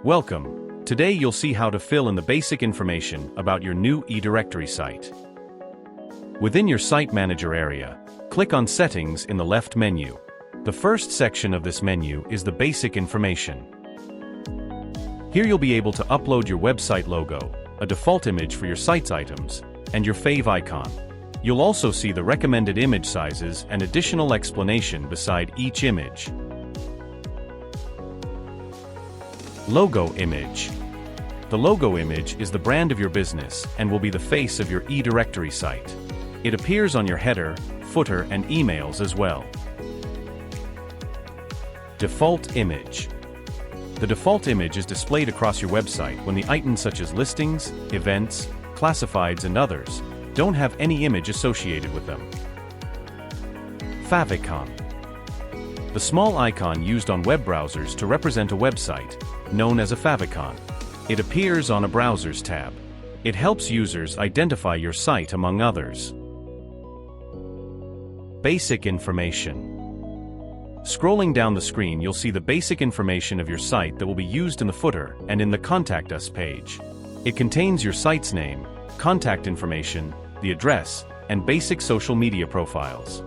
Welcome. Today you'll see how to fill in the basic information about your new eDirectory site. Within your Site Manager area, click on Settings in the left menu. The first section of this menu is the basic information. Here you'll be able to upload your website logo, a default image for your site's items, and your fave icon. You'll also see the recommended image sizes and additional explanation beside each image. Logo image. The logo image is the brand of your business and will be the face of your eDirectory site. It appears on your header, footer, and emails as well. Default image. The default image is displayed across your website when the items such as listings, events, classifieds, and others don't have any image associated with them. Favicon. The small icon used on web browsers to represent a website, known as a favicon. It appears on a Browsers tab. It helps users identify your site among others. Basic information. Scrolling down the screen, you'll see the basic information of your site that will be used in the footer and in the Contact Us page. It contains your site's name, contact information, the address, and basic social media profiles.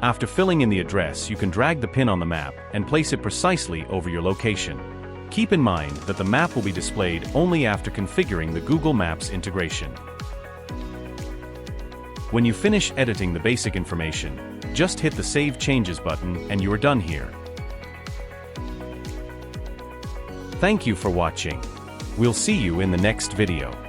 After filling in the address, you can drag the pin on the map and place it precisely over your location. Keep in mind that the map will be displayed only after configuring the Google Maps integration. When you finish editing the basic information, just hit the Save Changes button and you are done here. Thank you for watching. We'll see you in the next video.